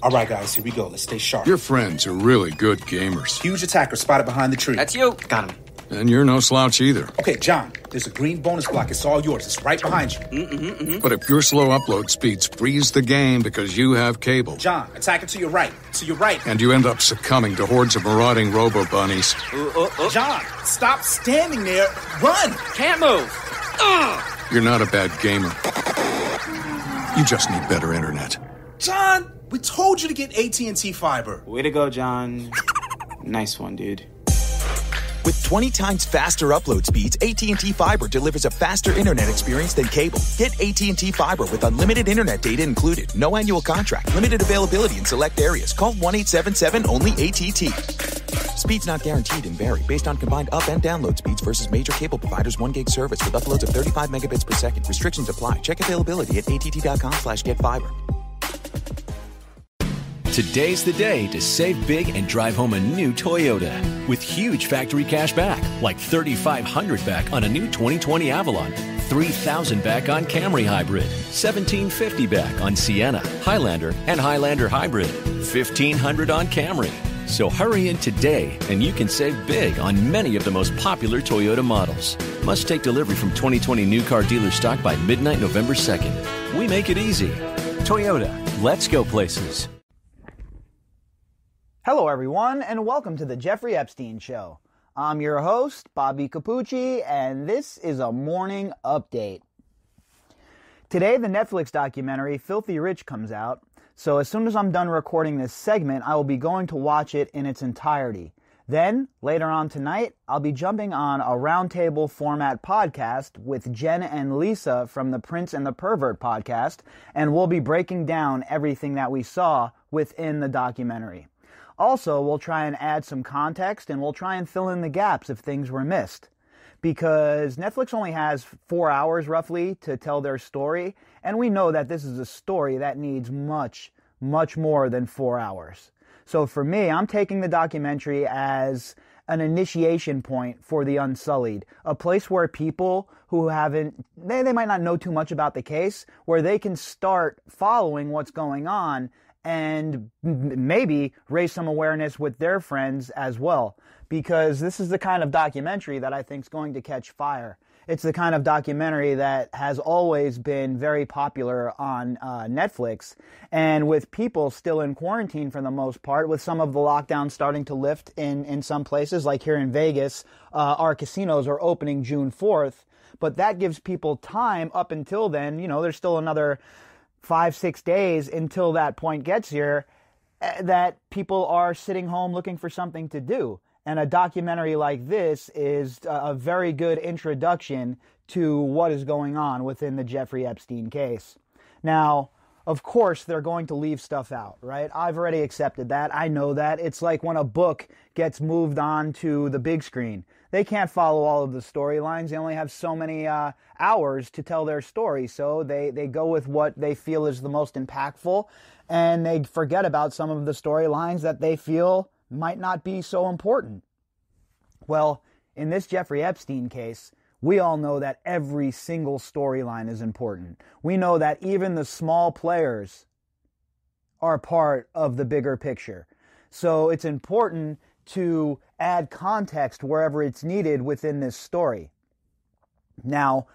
All right, guys, here we go. Let's stay sharp. Your friends are really good gamers. Huge attacker spotted behind the tree. That's you. Got him. And you're no slouch either. Okay, John, there's a green bonus block. It's all yours. It's right behind you. But if your slow upload speeds freeze the game because you have cable... John, attacker to your right. To your right. And you end up succumbing to hordes of marauding robo-bunnies. John, stop standing there. Run! Can't move. You're not a bad gamer. You just need better internet. John, we told you to get AT&T Fiber. Way to go, John. Nice one, dude. With 20 times faster upload speeds, AT&T Fiber delivers a faster internet experience than cable. Get AT&T Fiber with unlimited internet data included. No annual contract. Limited availability in select areas. Call 1-877-ONLY-ATT. Speeds not guaranteed and vary based on combined up and download speeds versus major cable providers' 1 gig service with uploads of 35 megabits per second. Restrictions apply. Check availability at att.com/getfiber. Today's the day to save big and drive home a new Toyota. With huge factory cash back, like $3,500 back on a new 2020 Avalon, $3,000 back on Camry Hybrid, $1,750 back on Sienna, Highlander, and Highlander Hybrid, $1,500 on Camry. So hurry in today and you can save big on many of the most popular Toyota models. Must take delivery from 2020 new car dealer stock by midnight November 2nd. We make it easy. Toyota, let's go places. Hello, everyone, and welcome to the Jeffrey Epstein Show. I'm your host, Bobbycapucci, and this is a morning update. Today, the Netflix documentary Filthy Rich comes out, so as soon as I'm done recording this segment, I will be going to watch it in its entirety. Then, later on tonight, I'll be jumping on a roundtable format podcast with Jen and Lisa from the Prince and the Pervert podcast, and we'll be breaking down everything that we saw within the documentary. Also, we'll try and add some context, and we'll try and fill in the gaps if things were missed. Because Netflix only has 4 hours, roughly, to tell their story, and we know that this is a story that needs much, much more than 4 hours. So for me, I'm taking the documentary as an initiation point for the Unsullied, a place where people who haven't, they might not know too much about the case, where they can start following what's going on and maybe raise some awareness with their friends as well. Because this is the kind of documentary that I think is going to catch fire. It's the kind of documentary that has always been very popular on Netflix. And with people still in quarantine for the most part, with some of the lockdowns starting to lift in some places, like here in Vegas, our casinos are opening June 4th. But that gives people time up until then. You know, there's still another 5-6 days until that point gets here, that people are sitting home looking for something to do. And a documentary like this is a very good introduction to what is going on within the Jeffrey Epstein case. Now, of course, they're going to leave stuff out, right? I've already accepted that. I know that. It's like when a book gets moved on to the big screen. They can't follow all of the storylines. They only have so many hours to tell their story. So they go with what they feel is the most impactful, and they forget about some of the storylines that they feel might not be so important. Well, in this Jeffrey Epstein case, we all know that every single storyline is important. We know that even the small players are part of the bigger picture. So it's important to add context wherever it's needed within this story. Now,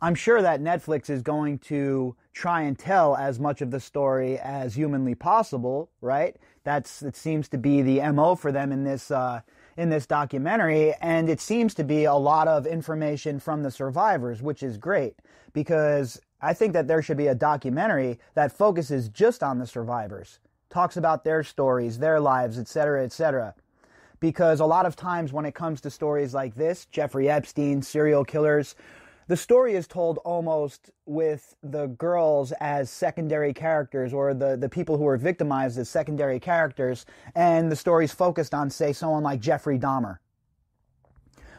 I'm sure that Netflix is going to try and tell as much of the story as humanly possible, right? It seems to be the MO for them in this documentary, and it seems to be a lot of information from the survivors, which is great, because I think that there should be a documentary that focuses just on the survivors, talks about their stories, their lives, etc., etc. Because a lot of times when it comes to stories like this, Jeffrey Epstein, serial killers, the story is told almost with the girls as secondary characters, or the people who are victimized as secondary characters, and the story's focused on, say, someone like Jeffrey Dahmer.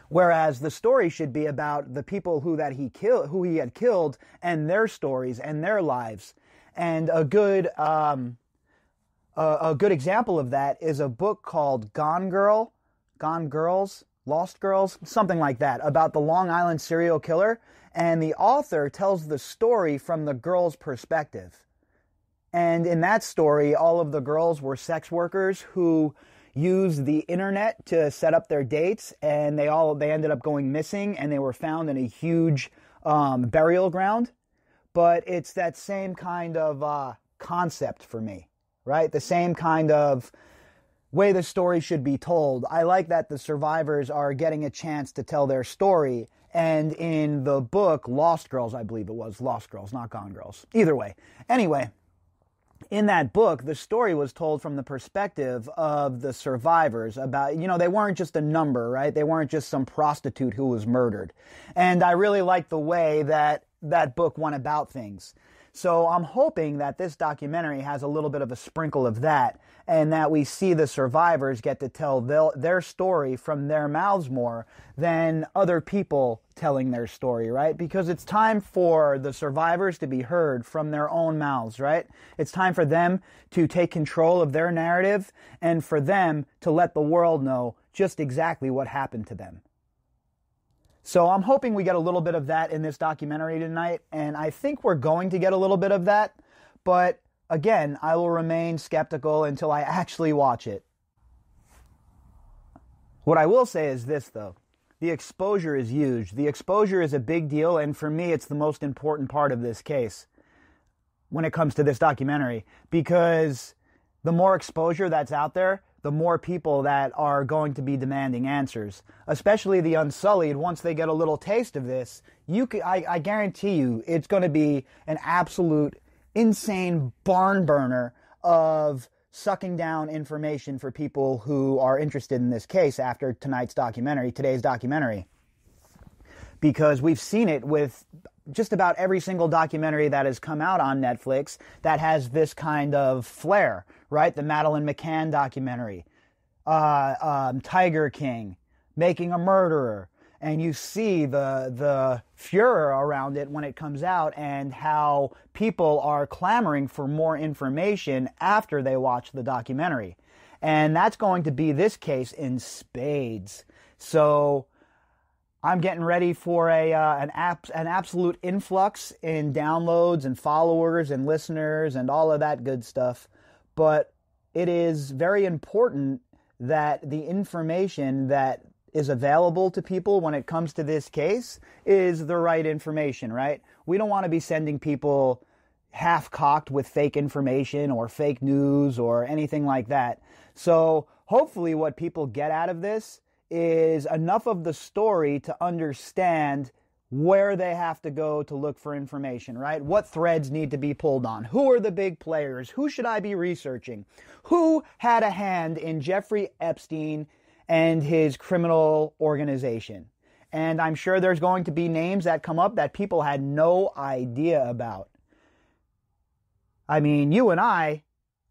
Whereas the story should be about the people who he had killed, and their stories and their lives. And a good example of that is a book called Gone Girls, Lost Girls, something like that, about the Long Island serial killer, and the author tells the story from the girl's perspective. And in that story, all of the girls were sex workers who used the internet to set up their dates, and they ended up going missing, and they were found in a huge burial ground. But it's that same kind of concept for me, right? The same kind of way the story should be told. I like that the survivors are getting a chance to tell their story. And in the book, Lost Girls, I believe it was. Lost Girls, not Gone Girls. Either way. Anyway, in that book, the story was told from the perspective of the survivors about, they weren't just a number, right? They weren't just some prostitute who was murdered. And I really like the way that that book went about things. So I'm hoping that this documentary has a little bit of a sprinkle of that, and that we see the survivors get to tell their story from their mouths more than other people telling their story, right? Because it's time for the survivors to be heard from their own mouths, right? It's time for them to take control of their narrative and for them to let the world know just exactly what happened to them. So I'm hoping we get a little bit of that in this documentary tonight, and I think we're going to get a little bit of that, but again, I will remain skeptical until I actually watch it. What I will say is this, though. The exposure is huge. The exposure is a big deal, and for me, it's the most important part of this case when it comes to this documentary, because the more exposure that's out there, the more people that are going to be demanding answers, especially the Unsullied. Once they get a little taste of this, I guarantee you it's going to be an absolute insane barn burner of sucking down information for people who are interested in this case after today's documentary. Because we've seen it with just about every single documentary that has come out on Netflix that has this kind of flair, right? The Madeleine McCann documentary, Tiger King, Making a Murderer, and you see the furor around it when it comes out and how people are clamoring for more information after they watch the documentary. And that's going to be this case in spades. So I'm getting ready for an absolute influx in downloads and followers and listeners and all of that good stuff. But it is very important that the information that is available to people when it comes to this case is the right information, right? We don't want to be sending people half-cocked with fake information or fake news or anything like that. So hopefully what people get out of this is enough of the story to understand where they have to go to look for information, right? What threads need to be pulled on? Who are the big players? Who should I be researching? Who had a hand in Jeffrey Epstein and his criminal organization? And I'm sure there's going to be names that come up that people had no idea about. I mean, you and I,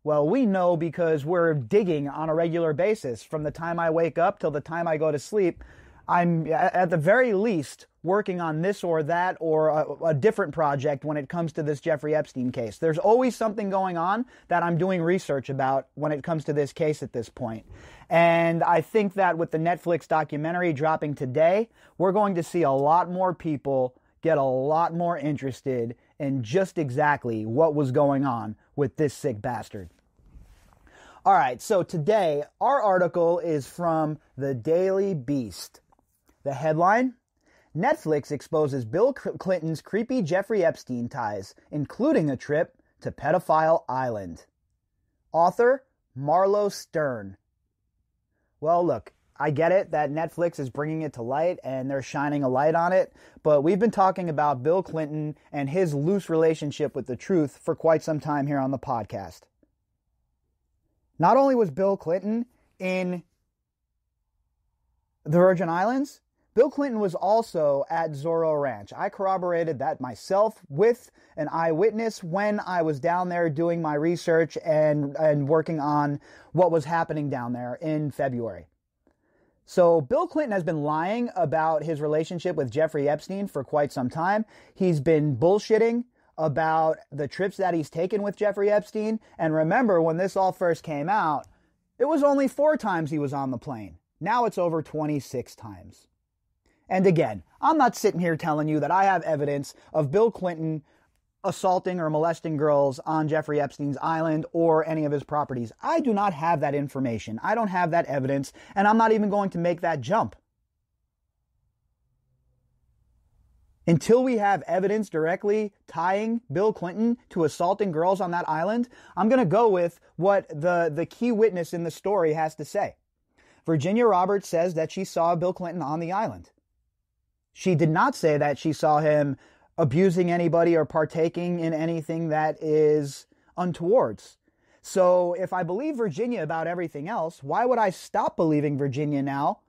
well, we know because we're digging on a regular basis. From the time I wake up till the time I go to sleep, I'm at the very least working on this or that or a different project when it comes to this Jeffrey Epstein case. There's always something going on that I'm doing research about when it comes to this case at this point. And I think that with the Netflix documentary dropping today, we're going to see a lot more people get a lot more interested in just exactly what was going on with this sick bastard. All right, so today our article is from the Daily Beast. The headline: Netflix exposes Bill Clinton's creepy Jeffrey Epstein ties, including a trip to Pedophile Island. Author: Marlo Stern. Well, look, I get it that Netflix is bringing it to light and they're shining a light on it, but we've been talking about Bill Clinton and his loose relationship with the truth for quite some time here on the podcast. Not only was Bill Clinton in the Virgin Islands, Bill Clinton was also at Zorro Ranch. I corroborated that myself with an eyewitness when I was down there doing my research and working on what was happening down there in February. So Bill Clinton has been lying about his relationship with Jeffrey Epstein for quite some time. He's been bullshitting about the trips that he's taken with Jeffrey Epstein. And remember, when this all first came out, it was only 4 times he was on the plane. Now it's over 26 times. And again, I'm not sitting here telling you that I have evidence of Bill Clinton assaulting or molesting girls on Jeffrey Epstein's island or any of his properties. I do not have that information. I don't have that evidence, and I'm not even going to make that jump. Until we have evidence directly tying Bill Clinton to assaulting girls on that island, I'm going to go with what the key witness in the story has to say. Virginia Roberts says that she saw Bill Clinton on the island. She did not say that she saw him abusing anybody or partaking in anything that is untowards. So if I believe Virginia about everything else, why would I stop believing Virginia now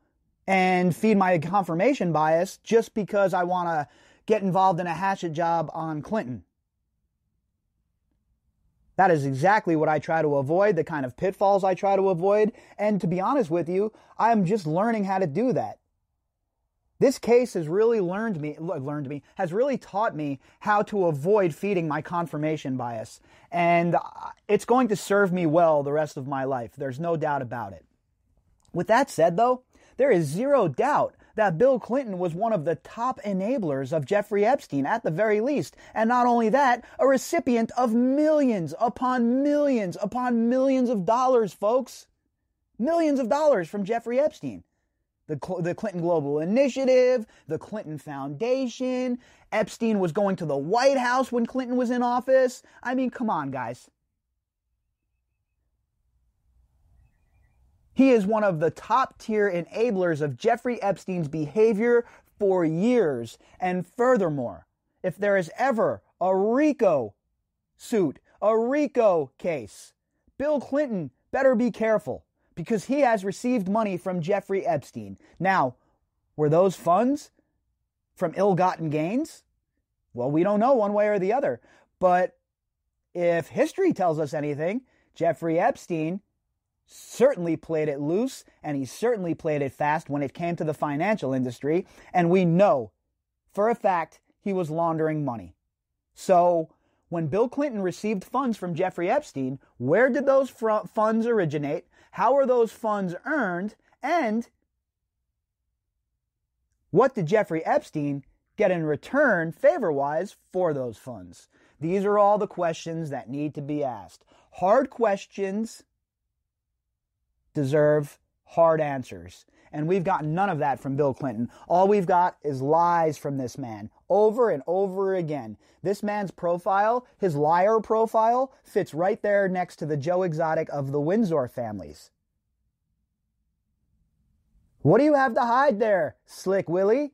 and feed my confirmation bias just because I want to get involved in a hatchet job on Clinton? That is exactly what I try to avoid, the kind of pitfalls I try to avoid. And to be honest with you, I'm just learning how to do that. This case has really has really taught me how to avoid feeding my confirmation bias. And it's going to serve me well the rest of my life. There's no doubt about it. With that said, though, there is zero doubt that Bill Clinton was one of the top enablers of Jeffrey Epstein, at the very least. And not only that, a recipient of millions upon millions of dollars, folks. Millions of dollars from Jeffrey Epstein. The Clinton Global Initiative, the Clinton Foundation. Epstein was going to the White House when Clinton was in office. I mean, come on, guys. He is one of the top tier enablers of Jeffrey Epstein's behavior for years. And furthermore, if there is ever a RICO suit, a RICO case, Bill Clinton better be careful, because he has received money from Jeffrey Epstein. Now, were those funds from ill-gotten gains? Well, we don't know one way or the other. But if history tells us anything, Jeffrey Epstein certainly played it loose, and he certainly played it fast when it came to the financial industry. And we know for a fact he was laundering money. So when Bill Clinton received funds from Jeffrey Epstein, where did those funds originate? How are those funds earned? And what did Jeffrey Epstein get in return, favor-wise, for those funds? These are all the questions that need to be asked. Hard questions deserve hard answers. And we've got none of that from Bill Clinton. All we've got is lies from this man, over and over again. This man's profile, his liar profile, fits right there next to the Joe Exotic of the Windsor families. What do you have to hide there, Slick Willy?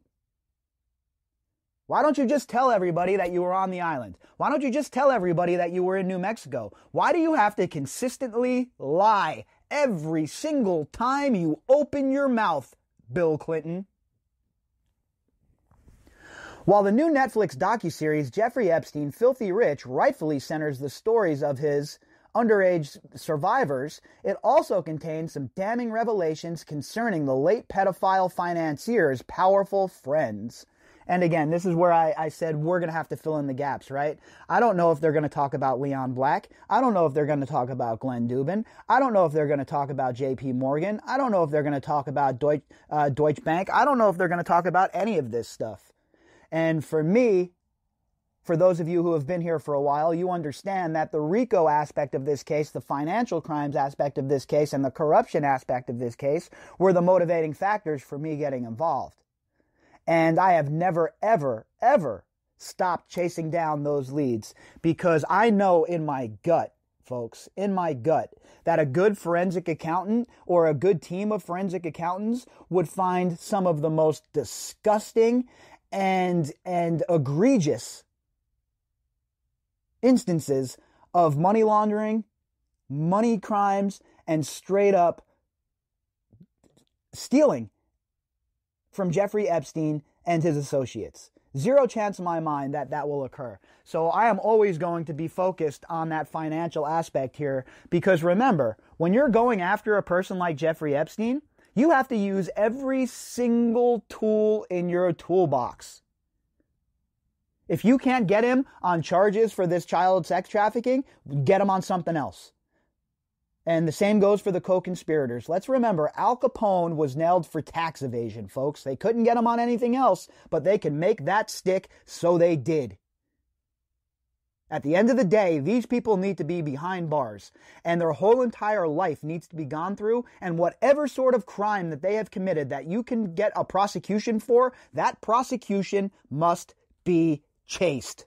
Why don't you just tell everybody that you were on the island? Why don't you just tell everybody that you were in New Mexico? Why do you have to consistently lie every single time you open your mouth, Bill Clinton? While the new Netflix docuseries Jeffrey Epstein, Filthy Rich rightfully centers the stories of his underage survivors, it also contains some damning revelations concerning the late pedophile financier's powerful friends. And again, this is where I said we're going to have to fill in the gaps, right? I don't know if they're going to talk about Leon Black. I don't know if they're going to talk about Glenn Dubin. I don't know if they're going to talk about J.P. Morgan. I don't know if they're going to talk about Deutsche Bank. I don't know if they're going to talk about any of this stuff. And for me, for those of you who have been here for a while, you understand that the RICO aspect of this case, the financial crimes aspect of this case, and the corruption aspect of this case were the motivating factors for me getting involved. And I have never, ever, ever stopped chasing down those leads, because I know in my gut, folks, in my gut, that a good forensic accountant or a good team of forensic accountants would find some of the most disgusting and egregious instances of money laundering, money crimes, and straight up stealing from Jeffrey Epstein and his associates. Zero chance in my mind that that will occur. So I am always going to be focused on that financial aspect here, because remember, when you're going after a person like Jeffrey Epstein, you have to use every single tool in your toolbox. If you can't get him on charges for this child sex trafficking, get him on something else. And the same goes for the co-conspirators. Let's remember, Al Capone was nailed for tax evasion, folks. They couldn't get him on anything else, but they could make that stick, so they did. At the end of the day, these people need to be behind bars, and their whole entire life needs to be gone through, and whatever sort of crime that they have committed that you can get a prosecution for, that prosecution must be chased.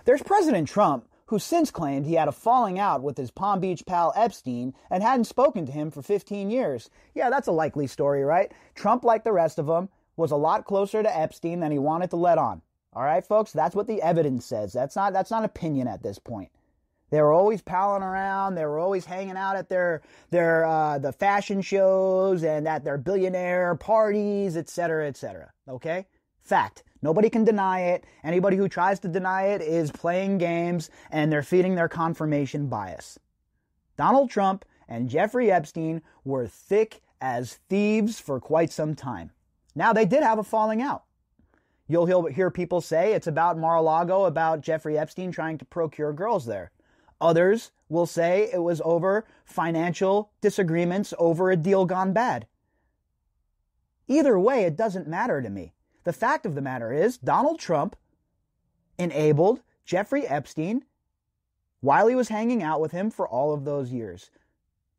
There's President Trump, who since claimed he had a falling out with his Palm Beach pal Epstein and hadn't spoken to him for 15 years. Yeah, that's a likely story, right? Trump, like the rest of them, was a lot closer to Epstein than he wanted to let on. All right, folks, that's what the evidence says. That's not opinion at this point. They were always palling around. They were always hanging out at the fashion shows and at their billionaire parties, etc., etc. Okay? Fact. Nobody can deny it. Anybody who tries to deny it is playing games, and they're feeding their confirmation bias. Donald Trump and Jeffrey Epstein were thick as thieves for quite some time. Now, they did have a falling out. You'll hear people say it's about Mar-a-Lago, about Jeffrey Epstein trying to procure girls there. Others will say it was over financial disagreements over a deal gone bad. Either way, it doesn't matter to me. The fact of the matter is, Donald Trump enabled Jeffrey Epstein while he was hanging out with him for all of those years.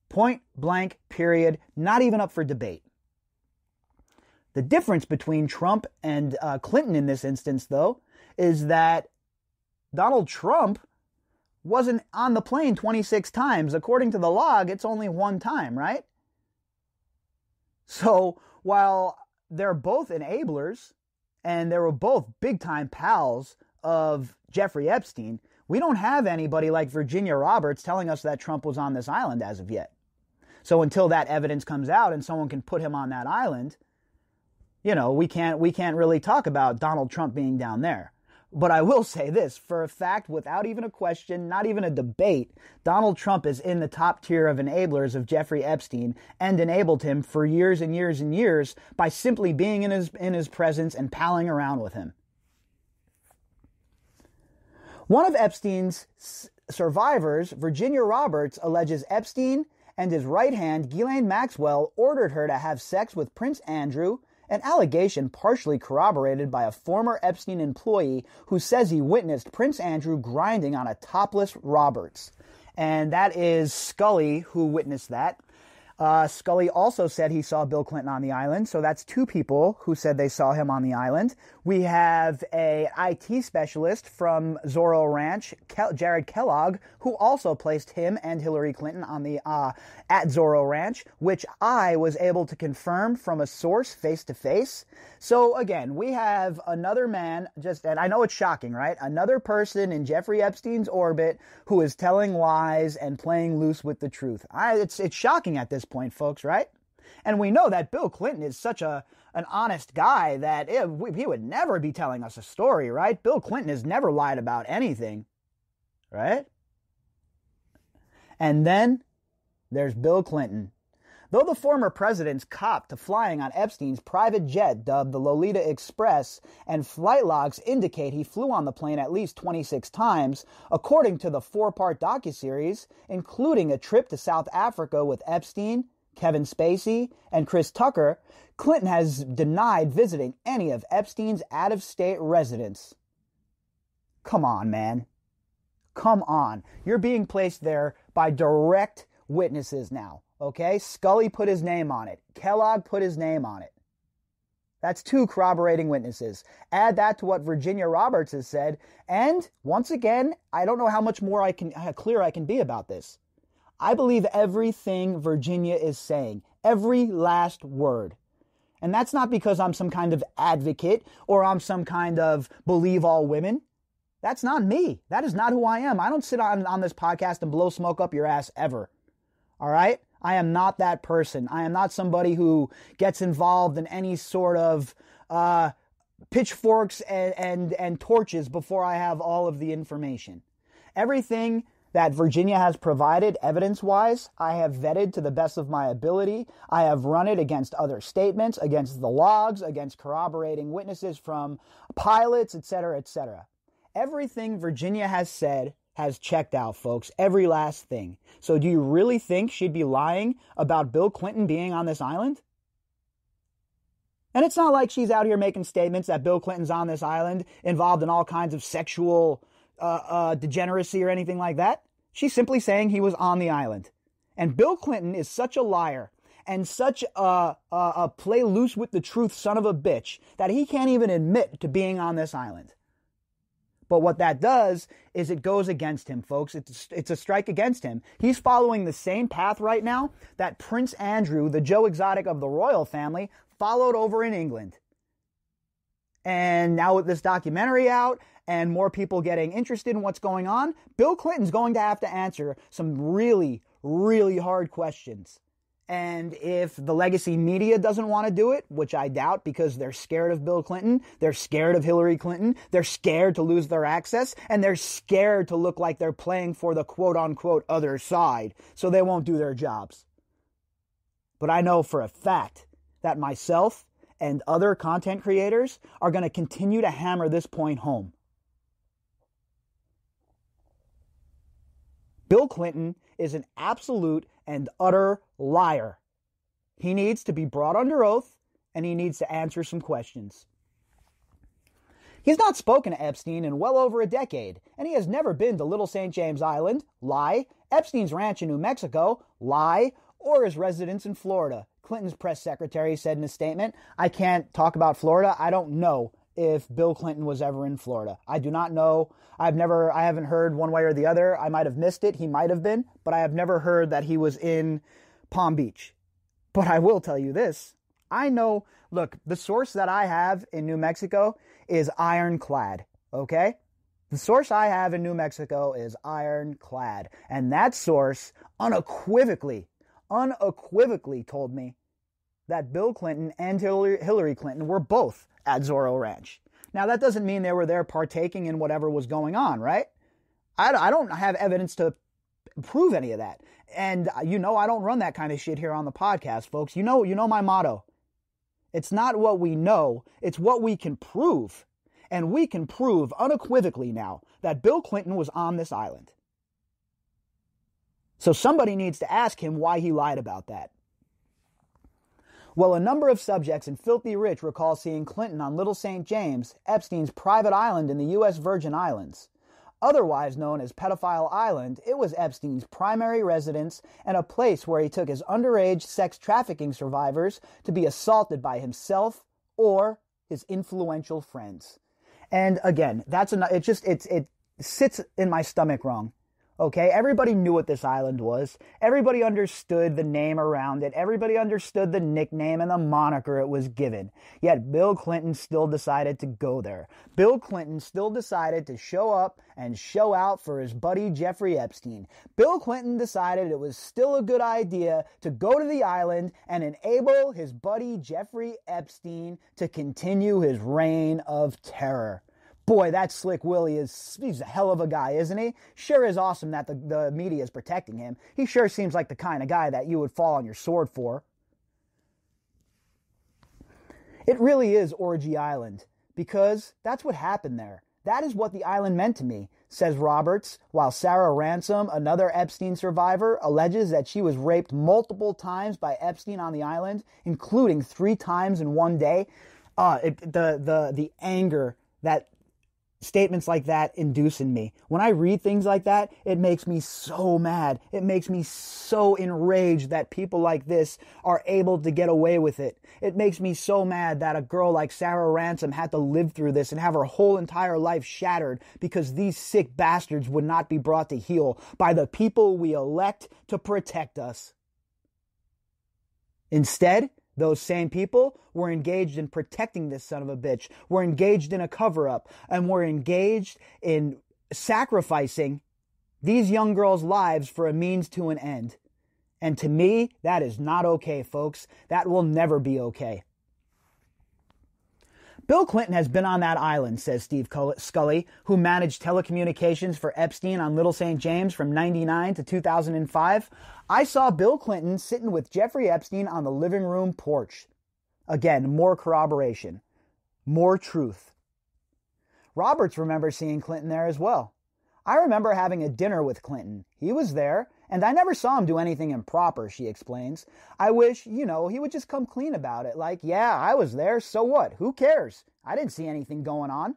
Point blank, period, not even up for debate. The difference between Trump and Clinton in this instance, though, is that Donald Trump wasn't on the plane 26 times. According to the log, it's only one time, right? So while they're both enablers and they were both big-time pals of Jeffrey Epstein, we don't have anybody like Virginia Roberts telling us that Trump was on this island as of yet. So until that evidence comes out and someone can put him on that island, you know, we can't really talk about Donald Trump being down there. But I will say this, for a fact, without even a question, not even a debate, Donald Trump is in the top tier of enablers of Jeffrey Epstein and enabled him for years and years and years by simply being in his presence and palling around with him. One of Epstein's survivors, Virginia Roberts, alleges Epstein and his right hand, Ghislaine Maxwell, ordered her to have sex with Prince Andrew, an allegation partially corroborated by a former Epstein employee who says he witnessed Prince Andrew grinding on a topless Roberts. And that is Scully who witnessed that. Scully also said he saw Bill Clinton on the island, so that's two people who said they saw him on the island. We have a IT specialist from Zorro Ranch, Jared Kellogg, who also placed him and Hillary Clinton on the at Zorro Ranch, which I was able to confirm from a source face to face. So again, we have another man, and I know it's shocking, right? Another person in Jeffrey Epstein's orbit who is telling lies and playing loose with the truth. It's shocking at this point, folks, right? And we know that Bill Clinton is such an honest guy that he would never be telling us a story, right? Bill Clinton has never lied about anything, right? And then there's Bill Clinton. Though the former president's copped to flying on Epstein's private jet dubbed the Lolita Express, and flight logs indicate he flew on the plane at least 26 times, according to the 4-part docuseries, including a trip to South Africa with Epstein, Kevin Spacey, and Chris Tucker, Clinton has denied visiting any of Epstein's out-of-state residents. Come on, man. Come on. You're being placed there by direct witnesses now. Okay, Scully put his name on it. Kellogg put his name on it. That's two corroborating witnesses. Add that to what Virginia Roberts has said, and once again, I don't know how much more how clear I can be about this. I believe everything Virginia is saying, every last word. And that's not because I'm some kind of advocate or I'm some kind of believe all women. That's not me. That is not who I am. I don't sit on this podcast and blow smoke up your ass ever. All right? I am not that person. I am not somebody who gets involved in any sort of pitchforks and torches before I have all of the information. Everything that Virginia has provided evidence-wise, I have vetted to the best of my ability. I have run it against other statements, against the logs, against corroborating witnesses from pilots, etc., etc. Everything Virginia has said has checked out, folks. Every last thing. So do you really think she'd be lying about Bill Clinton being on this island? And it's not like she's out here making statements that Bill Clinton's on this island involved in all kinds of sexual degeneracy or anything like that. She's simply saying he was on the island. And Bill Clinton is such a liar and such a play loose with the truth son of a bitch that he can't even admit to being on this island. But what that does is it goes against him, folks. It's a strike against him. He's following the same path right now that Prince Andrew, the Joe Exotic of the royal family, followed over in England. And now with this documentary out and more people getting interested in what's going on, Bill Clinton's going to have to answer some really, really hard questions. And if the legacy media doesn't want to do it, which I doubt because they're scared of Bill Clinton, they're scared of Hillary Clinton, they're scared to lose their access, and they're scared to look like they're playing for the quote-unquote other side, so they won't do their jobs. But I know for a fact that myself and other content creators are going to continue to hammer this point home. Bill Clinton is an absolute and utter liar. He needs to be brought under oath, and he needs to answer some questions. He's not spoken to Epstein in well over a decade, and he has never been to Little St. James Island, lie, Epstein's ranch in New Mexico, lie, or his residence in Florida. Clinton's press secretary said in a statement, "I can't talk about Florida. I don't know if Bill Clinton was ever in Florida. I do not know. I haven't heard one way or the other. I might have missed it. He might have been, but I have never heard that he was in Palm Beach. But I will tell you this. I know, look, the source that I have in New Mexico is ironclad, okay? The source I have in New Mexico is ironclad. And that source unequivocally told me that Bill Clinton and Hillary Clinton were both at Zorro Ranch. Now, that doesn't mean they were there partaking in whatever was going on, right? I don't have evidence to prove any of that. And you know I don't run that kind of shit here on the podcast, folks. You know my motto. It's not what we know, it's what we can prove. And we can prove unequivocally now that Bill Clinton was on this island. So somebody needs to ask him why he lied about that. Well, a number of subjects in Filthy Rich recall seeing Clinton on Little St. James, Epstein's private island in the U.S. Virgin Islands. Otherwise known as Pedophile Island, it was Epstein's primary residence and a place where he took his underage sex trafficking survivors to be assaulted by himself or his influential friends. And again, it sits in my stomach wrong. Okay, everybody knew what this island was. Everybody understood the name around it. Everybody understood the nickname and the moniker it was given. Yet Bill Clinton still decided to go there. Bill Clinton still decided to show up and show out for his buddy Jeffrey Epstein. Bill Clinton decided it was still a good idea to go to the island and enable his buddy Jeffrey Epstein to continue his reign of terror. Boy, that slick Willy he's a hell of a guy, isn't he? Sure is awesome that the media is protecting him. He sure seems like the kind of guy that you would fall on your sword for. It really is Orgy Island, because that's what happened there. That is what the island meant to me, says Roberts, while Sarah Ransom, another Epstein survivor, alleges that she was raped multiple times by Epstein on the island, including 3 times in one day. The anger that statements like that induce in me. When I read things like that, it makes me so mad. It makes me so enraged that people like this are able to get away with it. It makes me so mad that a girl like Sarah Ransom had to live through this and have her whole entire life shattered because these sick bastards would not be brought to heel by the people we elect to protect us. Instead, those same people were engaged in protecting this son of a bitch, were engaged in a cover-up, and were engaged in sacrificing these young girls' lives for a means to an end. And to me, that is not okay, folks. That will never be okay. Bill Clinton has been on that island, says Steve Scully, who managed telecommunications for Epstein on Little St. James from 1999 to 2005. I saw Bill Clinton sitting with Jeffrey Epstein on the living room porch. Again, more corroboration. More truth. Roberts remembers seeing Clinton there as well. I remember having a dinner with Clinton. He was there, And I never saw him do anything improper, she explains. I wish, he would just come clean about it. Like, yeah, I was there, so what? Who cares? I didn't see anything going on.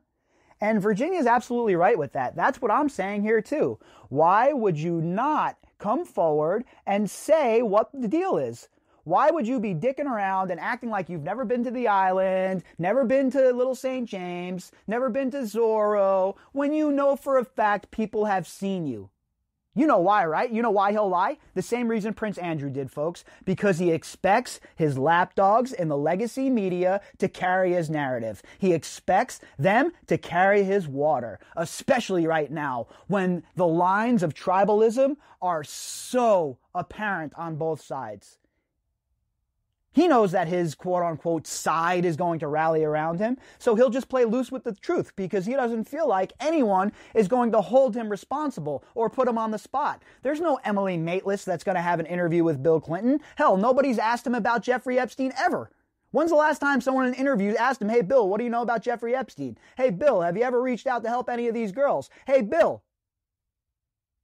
And Virginia's absolutely right with that. That's what I'm saying here too. Why would you not come forward and say what the deal is? Why would you be dicking around and acting like you've never been to the island, never been to Little St. James, never been to Zorro, when you know for a fact people have seen you? You know why, right? You know why he'll lie? The same reason Prince Andrew did, folks. Because he expects his lapdogs in the legacy media to carry his narrative. He expects them to carry his water. Especially right now, when the lines of tribalism are so apparent on both sides. He knows that his quote-unquote side is going to rally around him, so he'll just play loose with the truth because he doesn't feel like anyone is going to hold him responsible or put him on the spot. There's no Emily Maitlis that's going to have an interview with Bill Clinton. Hell, nobody's asked him about Jeffrey Epstein ever. When's the last time someone in an interview asked him, hey, Bill, what do you know about Jeffrey Epstein? Hey, Bill, have you ever reached out to help any of these girls? Hey, Bill.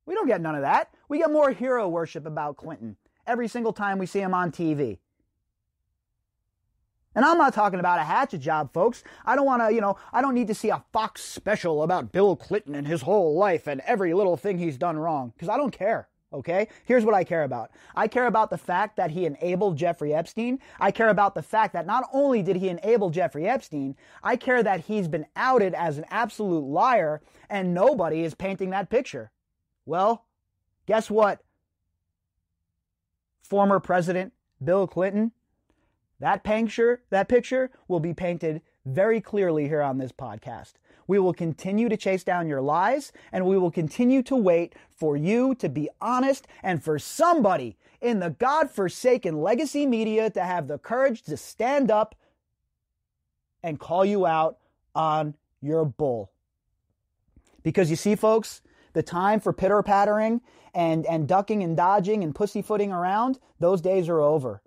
We don't get none of that. We get more hero worship about Clinton every single time we see him on TV. And I'm not talking about a hatchet job, folks. I don't want to, I don't need to see a Fox special about Bill Clinton and his whole life and every little thing he's done wrong, because I don't care, okay? Here's what I care about. I care about the fact that he enabled Jeffrey Epstein. I care about the fact that not only did he enable Jeffrey Epstein, I care that he's been outed as an absolute liar and nobody is painting that picture. Well, guess what? Former President Bill Clinton, that picture will be painted very clearly here on this podcast. We will continue to chase down your lies, and we will continue to wait for you to be honest and for somebody in the godforsaken legacy media to have the courage to stand up and call you out on your bull. Because you see, folks, the time for pitter-pattering and ducking and dodging and pussyfooting around, those days are over.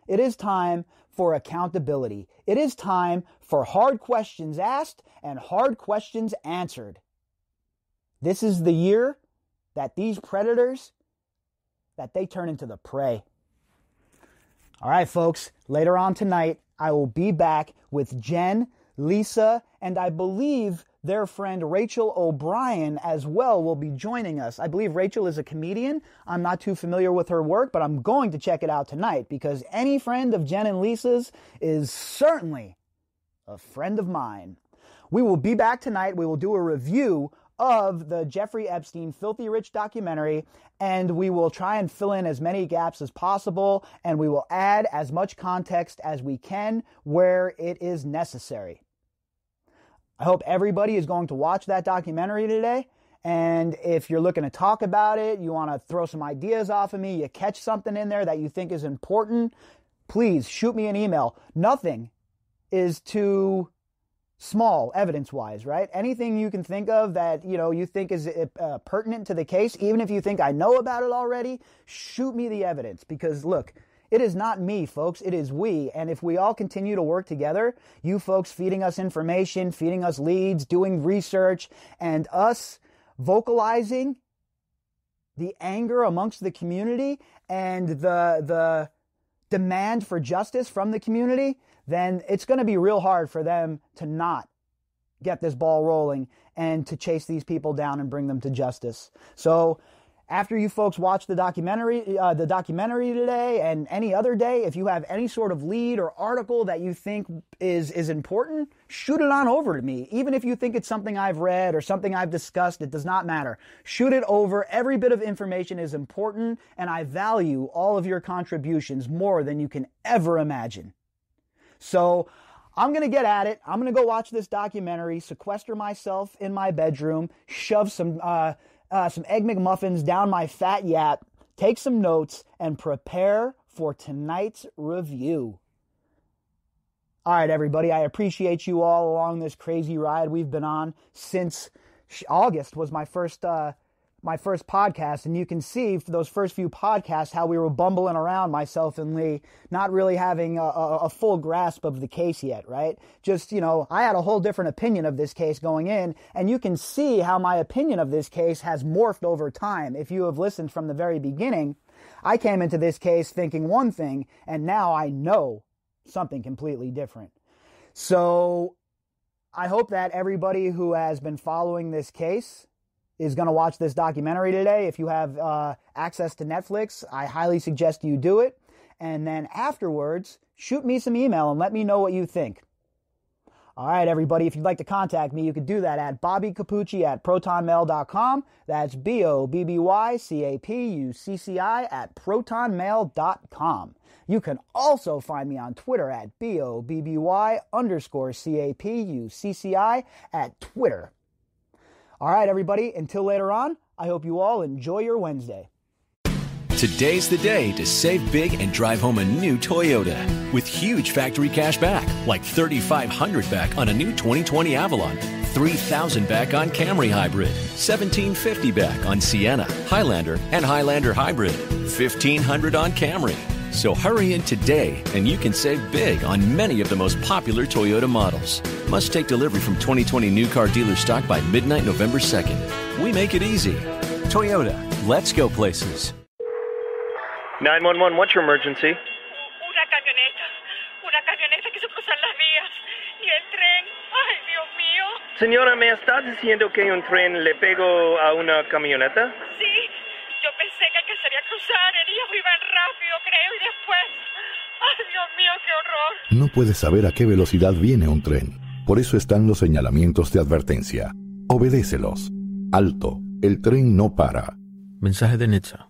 It is time for accountability. It is time for hard questions asked and hard questions answered. This is the year that these predators, that they turn into the prey. All right, folks, later on tonight, I will be back with Jen, Lisa, and I believe their friend Rachel O'Brien as well will be joining us. I believe Rachel is a comedian. I'm not too familiar with her work, but I'm going to check it out tonight because any friend of Jen and Lisa's is certainly a friend of mine. We will be back tonight. We will do a review of the Jeffrey Epstein Filthy Rich documentary, and we will try and fill in as many gaps as possible, and we will add as much context as we can where it is necessary. I hope everybody is going to watch that documentary today. And if you're looking to talk about it, you want to throw some ideas off of me, you catch something in there that you think is important, please shoot me an email. Nothing is too small evidence-wise, right? Anything you can think of that, you think is pertinent to the case, even if you think I know about it already, shoot me the evidence. Because look, it is not me, folks. It is we. And if we all continue to work together, you folks feeding us information, feeding us leads, doing research, and us vocalizing the anger amongst the community and the demand for justice from the community, then it's going to be real hard for them to not get this ball rolling and to chase these people down and bring them to justice. So after you folks watch the documentary today and any other day, if you have any sort of lead or article that you think is important, shoot it on over to me. Even if you think it's something I've read or something I've discussed, it does not matter. Shoot it over. Every bit of information is important, and I value all of your contributions more than you can ever imagine. So I'm going to get at it. I'm going to go watch this documentary, sequester myself in my bedroom, shove some Egg McMuffins down my fat yap, take some notes, and prepare for tonight's review. All right, everybody, I appreciate you all along this crazy ride we've been on since August was my first my first podcast, and you can see for those first few podcasts how we were bumbling around, myself and Lee, not really having a full grasp of the case yet, right? Just, I had a whole different opinion of this case going in, and you can see how my opinion of this case has morphed over time. If you have listened from the very beginning, I came into this case thinking one thing, and now I know something completely different. So I hope that everybody who has been following this case is going to watch this documentary today. If you have access to Netflix, I highly suggest you do it. And then afterwards, shoot me some email and let me know what you think. All right, everybody, if you'd like to contact me, you could do that at bobbycapucci@protonmail.com. That's BOBBYCAPUCCI@protonmail.com. You can also find me on Twitter at BOBBY_CAPUCCI at Twitter. All right, everybody, until later on, I hope you all enjoy your Wednesday. Today's the day to save big and drive home a new Toyota. With huge factory cash back, like $3,500 back on a new 2020 Avalon, $3,000 back on Camry Hybrid, $1,750 back on Sienna, Highlander, and Highlander Hybrid, $1,500 on Camry. So hurry in today and you can save big on many of the most popular Toyota models. Must take delivery from 2020 new car dealer stock by midnight November 2nd. We make it easy. Toyota, let's go places. 911, what's your emergency? Una camioneta que se cruzan las vías y el tren. Ay, Dios mío. Señora, ¿me estás diciendo que un tren le pegó a una camioneta? Sí, yo pensé que alcanzaría a cruzar, ellos iban rápido, creo, y después... Ay, Dios mío, qué horror. No puedes saber a qué velocidad viene un tren. Por eso están los señalamientos de advertencia. Obedécelos. Alto, el tren no para. Mensaje de Netza.